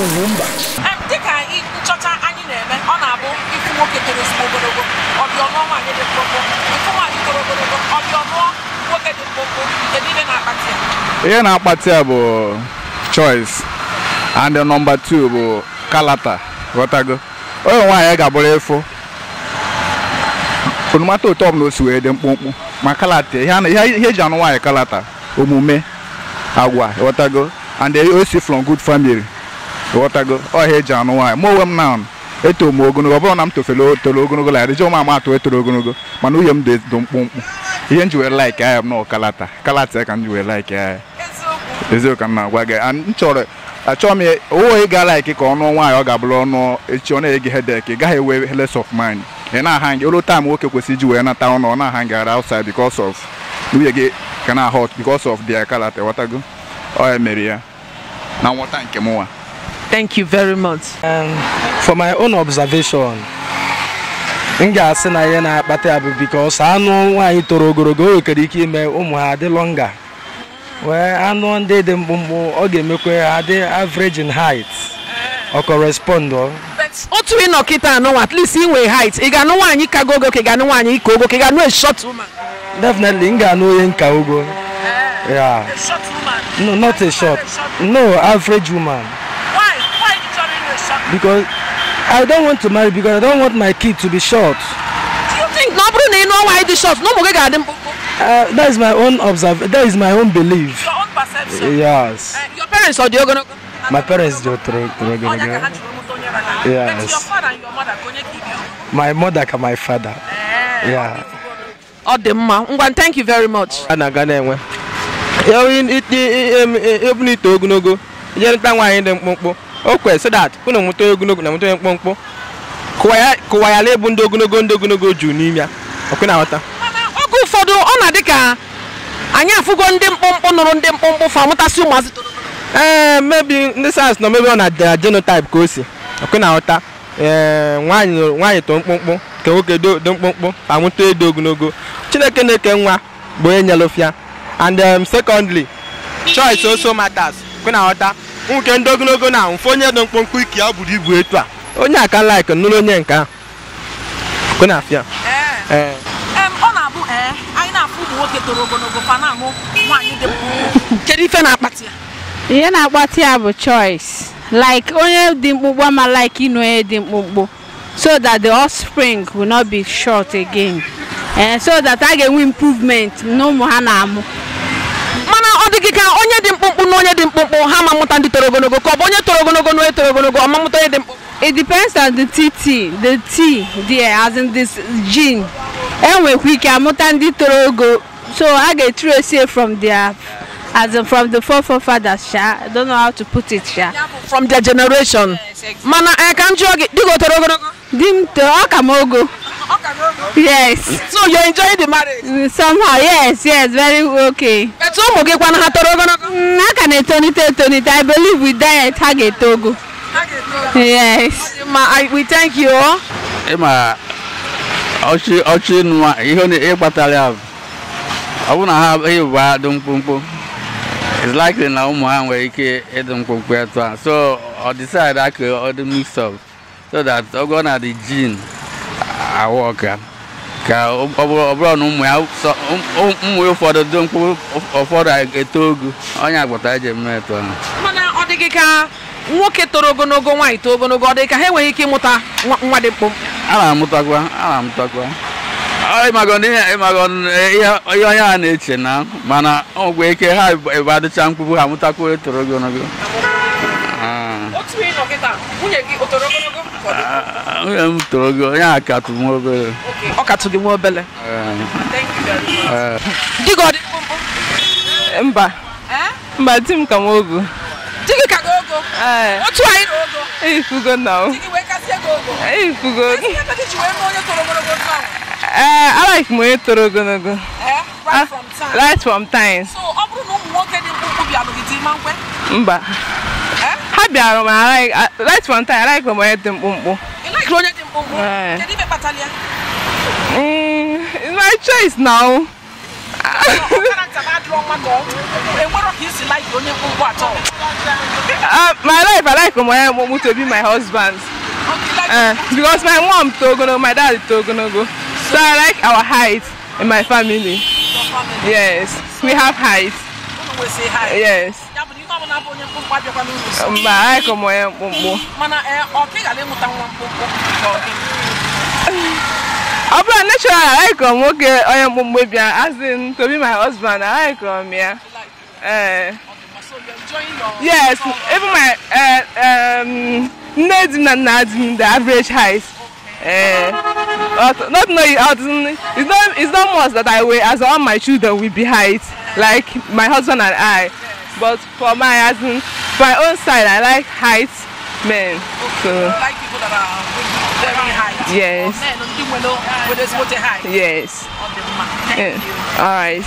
UGWUMBA. Dịka nchọcha anyị na-eme ọ na-abụ ifu nwoke toro ogologo ọ dị ọnụ nwaanyị dị mkpụmkpụ ifu nwaanyị toro ogologo ọ dị ọnụ nwoke dị mkpụmkpụ kedu ihe na-akpati ya? Ihe na-akpati ya bụ choice and the number 2 bụ kalata ghọtago onye nwaanyị ga-abụrụ efu onumata ụtọ ọbụla o si wee dị mkpụmkpụ ma kalata ihe eji anụ nwaanyị kalata omume agwa ghọtago and o si from good family ghọtago ọhịa eji anụ nwaanyị ma onwe m na eto m ogologo ọ bụrụ na m toro ogologo la adịjọ m ama atụ etoro ogologo mana uye m dị mkpụmkpụ ihe m ji wee like ya bụ kalata ka m ji wee like ya eziokwu ka m na-agwa gị achọrọ m owe ịga like ka ọnụ nwaanyị ọ ga-abụrụ ọnụ echi ọ na-ege headache ị gaghị ewe less of mind ị na-aha gị olu time nwoke kwesịrị iji wee nata ọnụ ọ na-aha ngara outside because of nwunye gị ka na hot because of their kalata ghọtago ọ ya mere ya na nwọta nke m nwa. Thank you very much. For my own observation, nga na ihe na-akpata ya bụ because anụ nwaanyị toro ogologo o nwere ike ime ụmụ ha dị longer. Wee anụ ndị dị mkpụmkpụ ọ ga-emekwa ha dị average in height or correspond. Otu ị nọ kịta anụ at least ị nwee height ị ga-anụ nwaanyị ka gogo ka ị ga-anụ nwaanyị ka ogo ka ị ga-anụ a short woman. Definitely m ga-anụ onye nka ogo. Yeah. A short woman. No, not a short. No, average woman. Because I don't want to marry because I don't want my kid to be short. Do you think nobody know why the short? No more garden. That is my own that is my own belief. Your own perception. Yes. Your parents or the gonna? My parents do yes. Your father and your mother my mother and my father. Yeah. Oh, the ma. Thank you very much. Ana gana enwe. Yo even it ogunogo. Je nta nwaanyị dị mkpụmkpụ. Okay, so that unu muto ogunogo na muto mkpụmkpụ. Kuwa ya lebu ndị ogunogo ju n'ime ya. Okwe na ghọta. Oge ụfọdụ ọ na dịka anyị afụgo ndị mkpụmkpụ nụrụ ndị mkpụmkpụ fa mụtasị ụmụazị toro. Maybe ndị science no maybe on a genotype ka o si. Okwe na ghọta. Nwaanyị to mkpụmkpụ ka nwoke do mkpụmkpụ fa mụta edo ogunogo. Chineke na-eke nwa bụ onye nyelofia. And secondly, choice also matters. Okwe na ghọta. Nwoke ndị ogologo na mfe onye dị mkpụmkpụ ike ya buru ibu etu a onye aka like nụrụ onye nke ahụ kwe na afịa ọ na-abụ anyị na-afụ ụmụ nwoke toro ogologo fa na-amụ nwaanyị dị mkpụmkpụ kedu ife na-akpati ya? Ihe na-akpati ya bụ choice like onye dị mkpụmkpụ ama like ịnụ onye dị mkpụmkpụ so that the offspring will not be short again so that a ga-enwe improvement n'ụmụ ha na-amụ. Ọ dị ka onye dị mkpụmkpụ na onye dị mkpụmkpụ ha ma mụta ndị toro ogologo ka ọ bụ onye toro ogologo na onye toro ogologo ọ ma mụta onye dị mkpụmkpụ. It depends on the T there as in this gene. Enwekwa ike amụta ndị toro ogo so a ga-trace from their as in from the forefathers I don't know how to put it from their generation. Yes, exactly. Mana ka m jụọ gị dịgo toro ogologo di m toro ọkamogo. Yes. So you enjoy the marriage? Somehow, yes, very okay. But ụmụ gị kwana ha toro ogologo? I can etonite. I believe with diet ha ga-etogo. Yes. We thank you. Ịma ọchị nwa ihe na ịkpatara ya ọ bụ na ha ịwa dị mkpụmkpụ it's likely na ụmụ ha nwere ike ịdị mkpụmkpụ etu a so ọ decide aka ọ dị mix up so that ọ go na the gene awoka ka ọ bụrụ na ụmụ ya ụfọdụ dị mkpụmkpụ ụfọdụ eto ogo onye agbata eji eme etu ahụ. Mana ọ dị ka nwoke toro ogologo nwaanyị toro ogologo ọ dị ka ha enweghị ike ịmụta nwa dị mkpụmkpụ. A na-amụtakwa ihe onye a na-eche na mana ọgwụ ike ha ebe adịcha mkpụmkpụ ha mụtakwa onye toro ogologo. Otu ị nọ kịta nwunye gị o toro ogologo? Nwunye m toro ogologo onye a katụ nwa obere. Ọ katụ gị nwa obere. Di gị ọ dị mkpụmkpụ? Mba di m ka m ogo. Di gị ka gị ogo? Otu anyị na ogo? Ifugo na o. Di gị wee kasịa gị ogo? Ifugo. Ezi ihe mere ji wee mee onye toro ogologo otu ahụ? I like m onye toro ogologo. Right from time. So ọ bụrụ na ụmụ nwoke dị mkpụmkpụ bịara gị dị ma nkwe? Mba. Ha bịara ma right from time I like m onye dị mkpụmkpụ. You like onye dị mkpụmkpụ? Kedu ife kpatara ya? It's my choice now. My life, I like my to be my husband. Because my mom Togono, my dad is Togono. So I like our height in my family. Yes, we have height. Yes. I like naturally, I like as in to be my husband. I like yeah. Yes, even my Nnenna, the average height. Not knowing it's not much that I weigh as all my children will be height, like my husband and I. But for my husband, for my own side, I like height men. So like people that are very high. Yes. Yes. Yes. Thank you. All right.